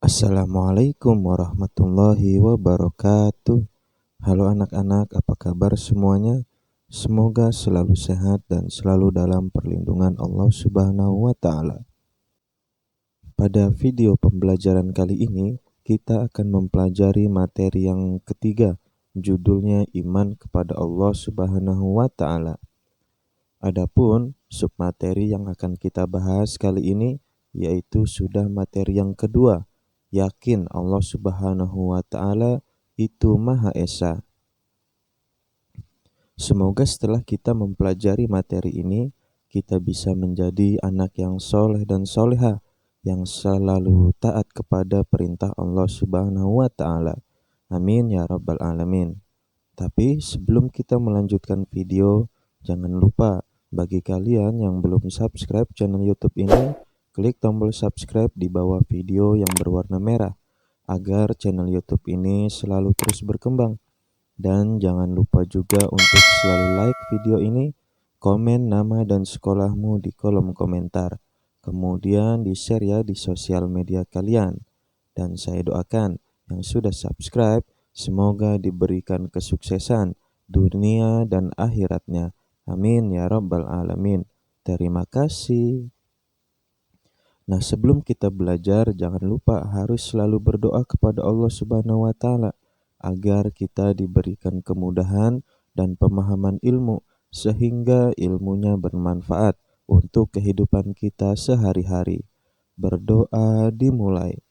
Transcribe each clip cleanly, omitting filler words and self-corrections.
Assalamualaikum warahmatullahi wabarakatuh. Halo anak-anak, apa kabar semuanya? Semoga selalu sehat dan selalu dalam perlindungan Allah Subhanahu wa Ta'ala. Pada video pembelajaran kali ini, kita akan mempelajari materi yang ketiga, judulnya Iman kepada Allah Subhanahu wa Ta'ala. Adapun submateri yang akan kita bahas kali ini yaitu sudah materi yang kedua, yakin Allah Subhanahu wa Ta'ala itu Maha Esa. Semoga setelah kita mempelajari materi ini, kita bisa menjadi anak yang soleh dan soleha, yang selalu taat kepada perintah Allah Subhanahu wa Ta'ala. Amin ya Rabbal Alamin. Tapi sebelum kita melanjutkan video, jangan lupa bagi kalian yang belum subscribe channel YouTube ini, klik tombol subscribe di bawah video yang berwarna merah agar channel YouTube ini selalu terus berkembang. Dan jangan lupa juga untuk selalu like video ini, komen nama dan sekolahmu di kolom komentar. Kemudian di-share ya di sosial media kalian. Dan saya doakan yang sudah subscribe semoga diberikan kesuksesan dunia dan akhiratnya. Amin ya Rabbal Alamin. Terima kasih. Nah, sebelum kita belajar, jangan lupa harus selalu berdoa kepada Allah Subhanahu wa Ta'ala agar kita diberikan kemudahan dan pemahaman ilmu sehingga ilmunya bermanfaat untuk kehidupan kita sehari-hari. Berdoa dimulai.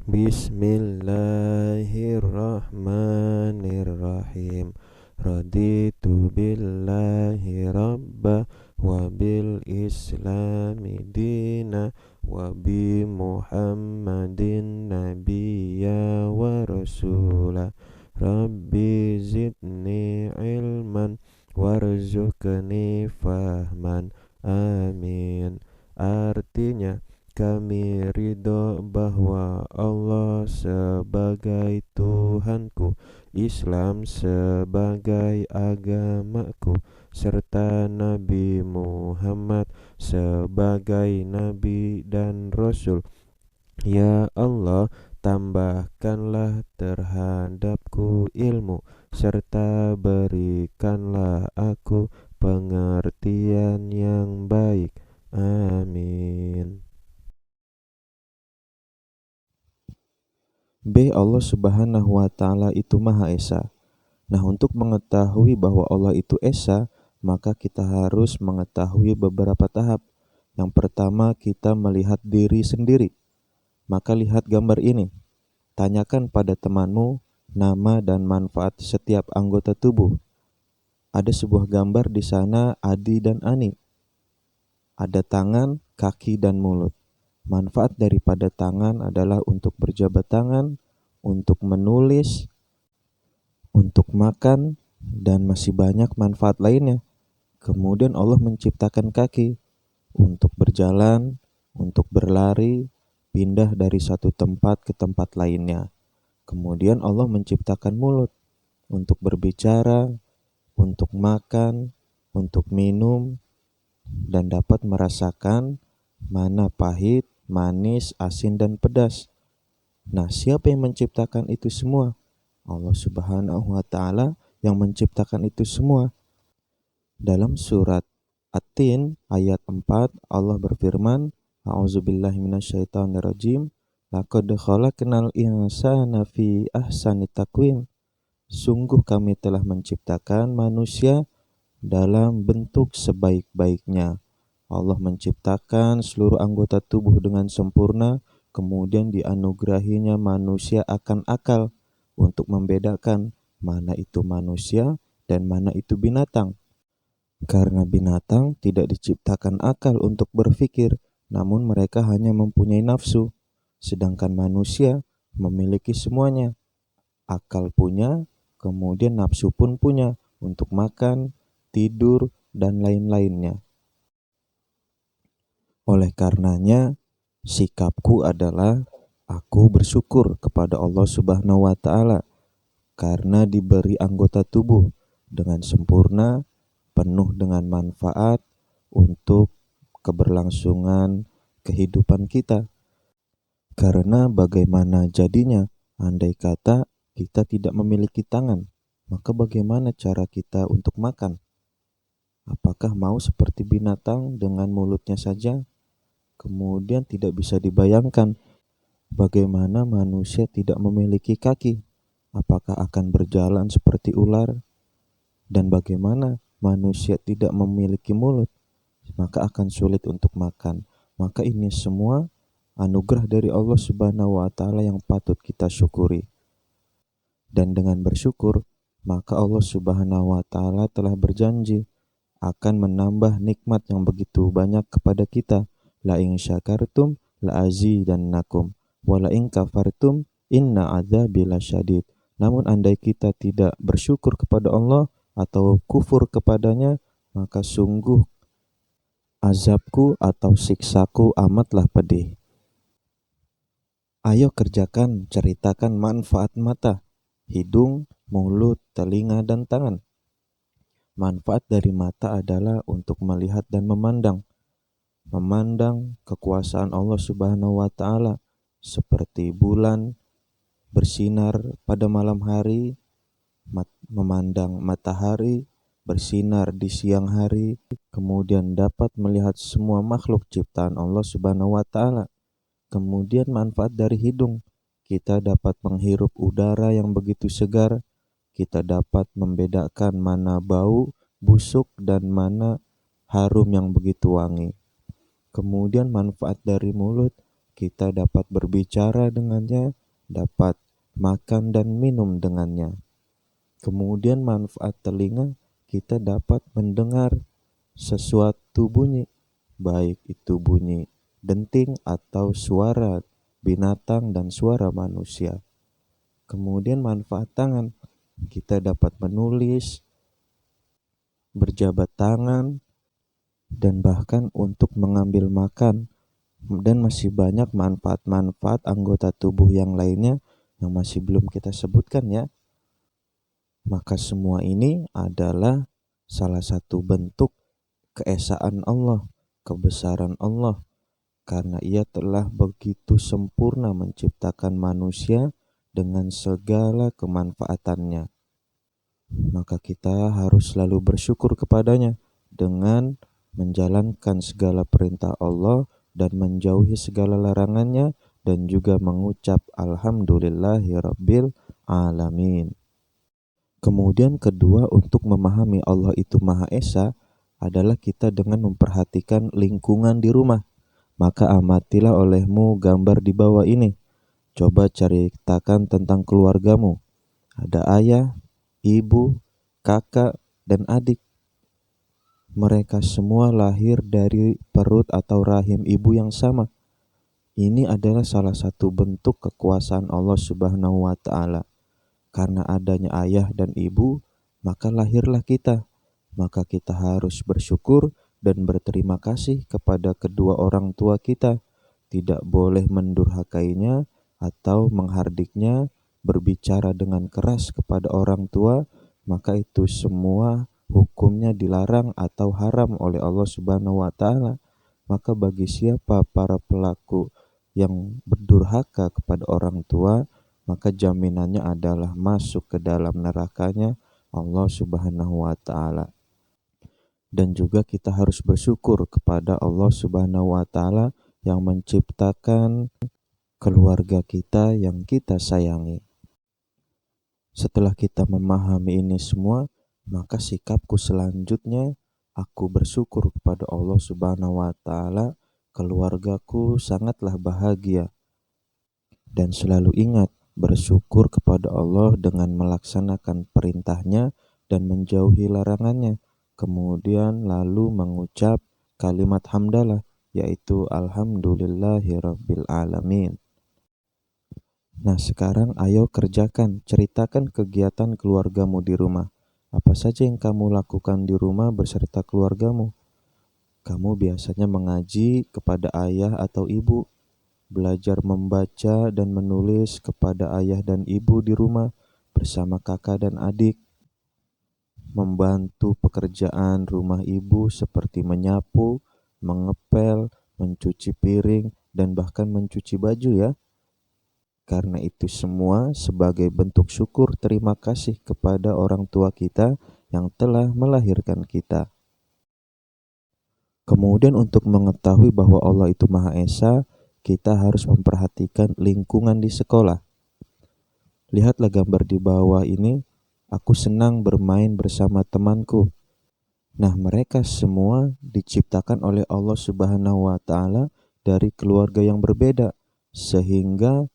Bismillahirrahmanirrahim. Raditu billahi rabba wa bil islami dina wa bi muhammadin nabiyya wa rasula. Rabbi zidni ilman warzuqni fahman. Amin. Artinya, kami ridho bahwa Allah sebagai Tuhanku, Islam sebagai agamaku, serta Nabi Muhammad sebagai Nabi dan Rasul. Ya Allah, tambahkanlah terhadapku ilmu, serta berikanlah aku pengertian yang baik. Amin. B. Allah Subhanahu wa Ta'ala itu Maha Esa. Nah, untuk mengetahui bahwa Allah itu Esa, maka kita harus mengetahui beberapa tahap. Yang pertama, kita melihat diri sendiri. Maka lihat gambar ini. Tanyakan pada temanmu nama dan manfaat setiap anggota tubuh. Ada sebuah gambar di sana Adi dan Ani. Ada tangan, kaki, dan mulut. Manfaat daripada tangan adalah untuk berjabat tangan, untuk menulis, untuk makan, dan masih banyak manfaat lainnya. Kemudian Allah menciptakan kaki untuk berjalan, untuk berlari, pindah dari satu tempat ke tempat lainnya. Kemudian Allah menciptakan mulut untuk berbicara, untuk makan, untuk minum, dan dapat merasakan mana pahit, manis, asin, dan pedas. Nah, siapa yang menciptakan itu semua? Allah Subhanahu wa Ta'ala yang menciptakan itu semua. Dalam surat At-Tin ayat 4 Allah berfirman, A'udzubillahi minasyaitonirrajim, laqad khalaqnal insana fi ahsani taqwim. Sungguh kami telah menciptakan manusia dalam bentuk sebaik-baiknya. Allah menciptakan seluruh anggota tubuh dengan sempurna, kemudian dianugerahinya manusia akan akal untuk membedakan mana itu manusia dan mana itu binatang. Karena binatang tidak diciptakan akal untuk berpikir, namun mereka hanya mempunyai nafsu. Sedangkan manusia memiliki semuanya. Akal punya, kemudian nafsu pun punya untuk makan, tidur, dan lain-lainnya. Oleh karenanya, sikapku adalah aku bersyukur kepada Allah Subhanahu wa Ta'ala karena diberi anggota tubuh dengan sempurna, penuh dengan manfaat untuk keberlangsungan kehidupan kita. Karena bagaimana jadinya andai kata kita tidak memiliki tangan, maka bagaimana cara kita untuk makan? Apakah mau seperti binatang dengan mulutnya saja? Kemudian tidak bisa dibayangkan bagaimana manusia tidak memiliki kaki. Apakah akan berjalan seperti ular? Dan bagaimana manusia tidak memiliki mulut? Maka akan sulit untuk makan. Maka ini semua anugerah dari Allah Subhanahu wa Ta'ala yang patut kita syukuri. Dan dengan bersyukur, maka Allah Subhanahu wa Ta'ala telah berjanji akan menambah nikmat yang begitu banyak kepada kita. La in syakartum la azidannakum wa la in kafartum inna adzabi lasyadid. Namun andai kita tidak bersyukur kepada Allah atau kufur kepadanya, maka sungguh azabku atau siksaku amatlah pedih. Ayo kerjakan, ceritakan manfaat mata, hidung, mulut, telinga, dan tangan. Manfaat dari mata adalah untuk melihat dan memandang. Memandang kekuasaan Allah Subhanahu wa Ta'ala seperti bulan bersinar pada malam hari, memandang matahari bersinar di siang hari, kemudian dapat melihat semua makhluk ciptaan Allah Subhanahu wa Ta'ala. Kemudian manfaat dari hidung, kita dapat menghirup udara yang begitu segar, kita dapat membedakan mana bau busuk dan mana harum yang begitu wangi. Kemudian manfaat dari mulut, kita dapat berbicara dengannya, dapat makan dan minum dengannya. Kemudian manfaat telinga, kita dapat mendengar sesuatu bunyi, baik itu bunyi denting atau suara binatang dan suara manusia. Kemudian manfaat tangan, kita dapat menulis, berjabat tangan, dan bahkan untuk mengambil makan. Dan masih banyak manfaat-manfaat anggota tubuh yang lainnya yang masih belum kita sebutkan ya. Maka semua ini adalah salah satu bentuk keesaan Allah, kebesaran Allah, karena Ia telah begitu sempurna menciptakan manusia dengan segala kemanfaatannya. Maka kita harus selalu bersyukur kepadanya dengan menjalankan segala perintah Allah dan menjauhi segala larangannya, dan juga mengucap Alhamdulillahirabbil alamin. Kemudian kedua, untuk memahami Allah itu Maha Esa adalah kita dengan memperhatikan lingkungan di rumah. Maka amatilah olehmu gambar di bawah ini. Coba ceritakan tentang keluargamu. Ada ayah, ibu, kakak, dan adik. Mereka semua lahir dari perut atau rahim ibu yang sama. Ini adalah salah satu bentuk kekuasaan Allah Subhanahu wa Ta'ala. Karena adanya ayah dan ibu, maka lahirlah kita. Maka kita harus bersyukur dan berterima kasih kepada kedua orang tua kita. Tidak boleh mendurhakainya atau menghardiknya, berbicara dengan keras kepada orang tua, maka itu semua hukumnya dilarang atau haram oleh Allah Subhanahu wa Ta'ala. Maka bagi siapa para pelaku yang berdurhaka kepada orang tua, maka jaminannya adalah masuk ke dalam nerakanya Allah Subhanahu wa Ta'ala. Dan juga kita harus bersyukur kepada Allah Subhanahu wa Ta'ala yang menciptakan keluarga kita yang kita sayangi. Setelah kita memahami ini semua, maka sikapku selanjutnya, aku bersyukur kepada Allah Subhanahu wa Ta'ala, keluargaku sangatlah bahagia. Dan selalu ingat, bersyukur kepada Allah dengan melaksanakan perintahnya dan menjauhi larangannya. Kemudian lalu mengucap kalimat hamdalah, yaitu Alhamdulillahirabbil alamin. Nah sekarang ayo kerjakan, ceritakan kegiatan keluargamu di rumah. Apa saja yang kamu lakukan di rumah beserta keluargamu? Kamu biasanya mengaji kepada ayah atau ibu, belajar membaca dan menulis kepada ayah dan ibu di rumah bersama kakak dan adik, membantu pekerjaan rumah ibu seperti menyapu, mengepel, mencuci piring, dan bahkan mencuci baju ya. Karena itu semua sebagai bentuk syukur terima kasih kepada orang tua kita yang telah melahirkan kita. Kemudian untuk mengetahui bahwa Allah itu Maha Esa, kita harus memperhatikan lingkungan di sekolah. Lihatlah gambar di bawah ini, aku senang bermain bersama temanku. Nah, mereka semua diciptakan oleh Allah Subhanahu wa Ta'ala dari keluarga yang berbeda, sehingga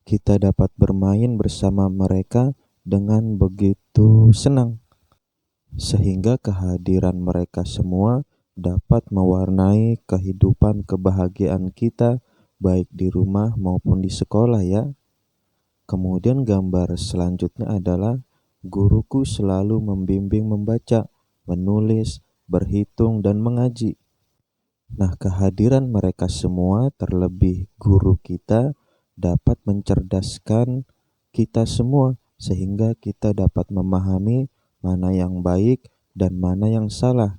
kita dapat bermain bersama mereka dengan begitu senang, sehingga kehadiran mereka semua dapat mewarnai kehidupan kebahagiaan kita baik di rumah maupun di sekolah ya. Kemudian gambar selanjutnya adalah guruku selalu membimbing membaca, menulis, berhitung, dan mengaji. Nah, kehadiran mereka semua terlebih guru kita dapat mencerdaskan kita semua sehingga kita dapat memahami mana yang baik dan mana yang salah.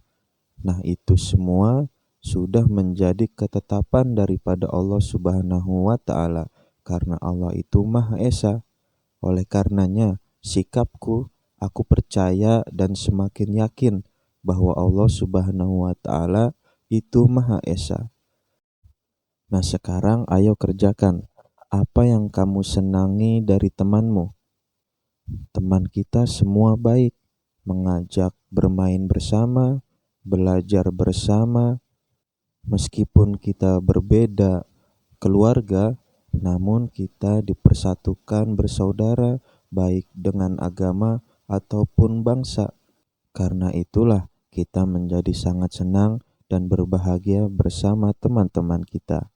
Nah, itu semua sudah menjadi ketetapan daripada Allah Subhanahu wa Ta'ala karena Allah itu Maha Esa. Oleh karenanya, sikapku, aku percaya dan semakin yakin bahwa Allah Subhanahu wa Ta'ala itu Maha Esa. Nah, sekarang ayo kerjakan apa yang kamu senangi dari temanmu. Teman kita semua baik, mengajak bermain bersama, belajar bersama. Meskipun kita berbeda keluarga, namun kita dipersatukan bersaudara baik dengan agama ataupun bangsa. Karena itulah kita menjadi sangat senang dan berbahagia bersama teman-teman kita.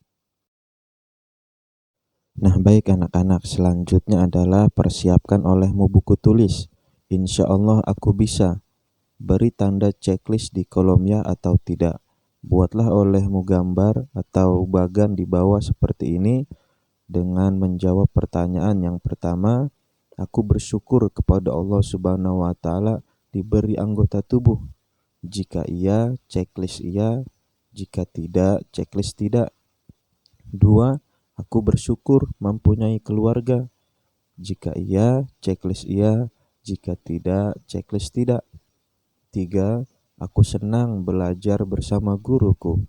Nah, baik anak-anak, selanjutnya adalah persiapkan olehmu buku tulis. Insya Allah aku bisa. Beri tanda checklist di kolom ya atau tidak. Buatlah olehmu gambar atau bagan di bawah seperti ini dengan menjawab pertanyaan yang pertama. Aku bersyukur kepada Allah Subhanahu wa Ta'ala diberi anggota tubuh. Jika iya, checklist iya. Jika tidak, checklist tidak. 2. Aku bersyukur mempunyai keluarga. Jika iya, checklist iya. Jika tidak, checklist tidak. 3. Aku senang belajar bersama guruku.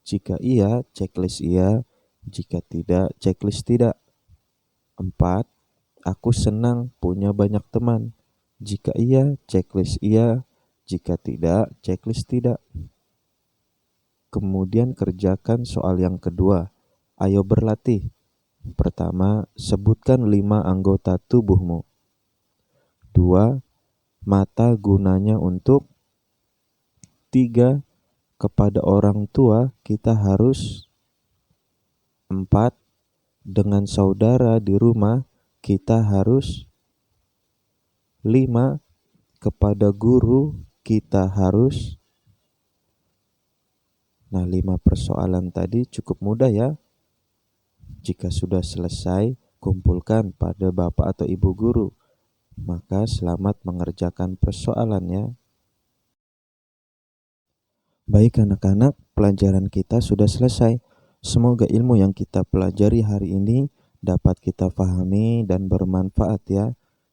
Jika iya, checklist iya. Jika tidak, checklist tidak. 4. Aku senang punya banyak teman. Jika iya, checklist iya. Jika tidak, checklist tidak. Kemudian kerjakan soal yang kedua. Ayo berlatih. Pertama, sebutkan 5 anggota tubuhmu. 2. Mata gunanya untuk. 3. Kepada orang tua kita harus. 4. Dengan saudara di rumah kita harus. 5. Kepada guru kita harus. Nah, 5 persoalan tadi cukup mudah ya. Jika sudah selesai, kumpulkan pada bapak atau ibu guru. Maka selamat mengerjakan persoalannya. Baik anak-anak, pelajaran kita sudah selesai. Semoga ilmu yang kita pelajari hari ini dapat kita pahami dan bermanfaat ya.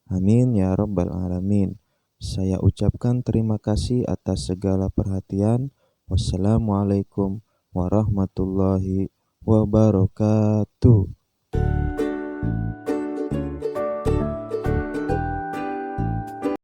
Amin ya rabbal alamin. Saya ucapkan terima kasih atas segala perhatian. Wassalamualaikum warahmatullahi wabarakatuh.